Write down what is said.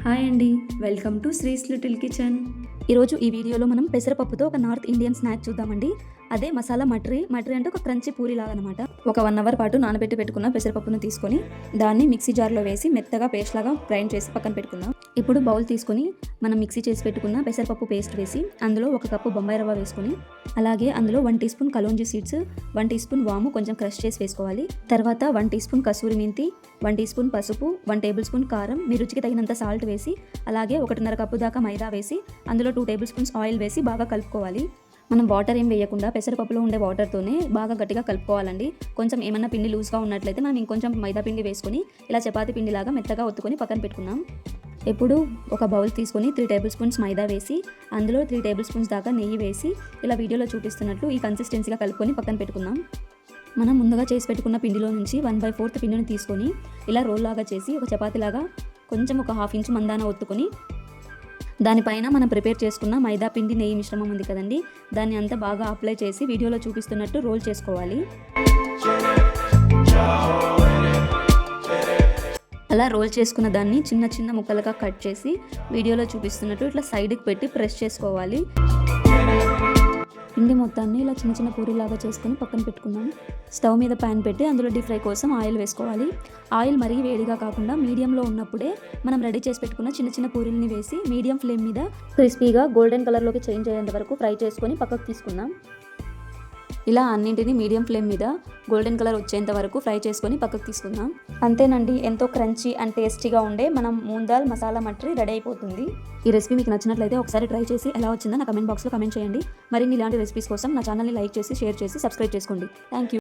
Hi అండి, welcome to శ్రీస్ little kitchen. ఈరోజు ఈ వీడియోలో మనం పెసరపప్పుతో ఒక నార్త్ ఇండియన్ స్నాక్ చూద్దామండి. అదే మసాలా మటరీ అంటే ఒక క్రంచీ పూరి లాగా అనమాట. ఒక 1 అవర్ పాటు నానబెట్టి పెట్టుకున్న పెసరపప్పును తీసుకొని దాన్ని మిక్సీ జార్లో వేసి మెత్తగా పేస్ట్ లాగా గ్రైండ్ చేసి పక్కన పెట్టుకుందాం. ఇప్పుడు బౌల్ తీసుకొని మనం మిక్సీ చేసి పెట్టుకున్న పెసరపప్పు పేస్ట్ వేసి అందులో 1 కప్పు బొంబాయి రవ్వ వేసుకొని అలాగే అందులో 1 tea spoon kalonji seeds, 1 tea spoon వాము కొంచెం క్రష్ చేసి వేసుకోవాలి. తర్వాత 1 టీ స్పూన్ కసూరి మెంతి, 1 టీ స్పూన్ పసుపు, 1 టేబుల్ స్పూన్ కారం, మీ రుచికి తగినంత సాల్ట్ వేసి అలాగే 1.5 కప్పు దాకా మైదా వేసి అందులో 2 టేబుల్ స్పూన్స్ ఆయిల్ వేసి బాగా కలుపుకోవాలి. మనం వాటర్ ఏం వేయకుండా పెసరపప్పులో ఉండే వాటర్తోనే బాగా గట్టిగా కలుపుకోవాలండి. కొంచెం ఏమన్నా పిండి లూజ్గా ఉన్నట్లయితే మనం ఇంకొంచెం మైదా పిండి వేసుకొని ఇలా చపాతీ పిండిలాగా మెత్తగా ఒత్తుకొని పక్కన పెట్టుకున్నాం. ఇప్పుడు ఒక బౌల్ తీసుకొని 3 టేబుల్ స్పూన్స్ మైదా వేసి అందులో 3 టేబుల్ స్పూన్స్ దాకా నెయ్యి వేసి ఇలా వీడియోలో చూపిస్తున్నట్లు ఈ కన్సిస్టెన్సీగా కలుపుకొని పక్కన పెట్టుకున్నాం. మనం ముందుగా చేసి పెట్టుకున్న పిండిలో నుంచి 1/4 పిండిని తీసుకొని ఇలా రోల్ లాగా చేసి ఒక చపాతీలాగా కొంచెం ఒక 1/2 ఇంచు మందాన ఒత్తుకొని దానిపైన మనం ప్రిపేర్ చేసుకున్న మైదా పిండి నెయ్యి మిశ్రమం ఉంది కదండి, దాన్ని అంతా బాగా అప్లై చేసి వీడియోలో చూపిస్తున్నట్టు రోల్ చేసుకోవాలి. అలా రోల్ చేసుకున్న దాన్ని చిన్న చిన్న ముక్కలుగా కట్ చేసి వీడియోలో చూపిస్తున్నట్టు ఇట్లా సైడ్కి పెట్టి ప్రెస్ చేసుకోవాలి. పిండి మొత్తాన్ని ఇలా చిన్న చిన్న పూరీలాగా చేసుకొని పక్కన పెట్టుకున్నాం. స్టవ్ మీద ప్యాన్ పెట్టి అందులో డీప్ ఫ్రై కోసం ఆయిల్ వేసుకోవాలి. ఆయిల్ మరీ వేడిగా కాకుండా మీడియంలో ఉన్నప్పుడే మనం రెడీ చేసి పెట్టుకున్న చిన్న చిన్న పూరీలని వేసి మీడియం ఫ్లేమ్ మీద క్రిస్పీగా గోల్డెన్ కలర్లోకి చేంజ్ అయ్యేంత వరకు ఫ్రై చేసుకొని పక్కకు తీసుకుందాం. ఇలా అన్నింటినీ మీడియం ఫ్లేమ్ మీద గోల్డెన్ కలర్ వచ్చేంత వరకు ఫ్రై చేసుకొని పక్కకు తీసుకుందాం. అంతేనండి, ఎంతో క్రంచీ అండ్ టేస్టీగా ఉండే మనం మూంగ్ దాల్ మసాలా మటరీ రెడీ అయిపోతుంది. ఈ రెసిపీ మీకు నచ్చినట్లయితే ఒకసారి ట్రై చేసి ఎలా వచ్చిందో నా కమెంట్ బాక్స్లో కమెంట్ చేయండి. మరిన్ని ఇలాంటి రెసిపీస్ కోసం నా ఛానల్ని లైక్ చేసి షేర్ చేసి సబ్స్క్రైబ్ చేసుకోండి. Thank you.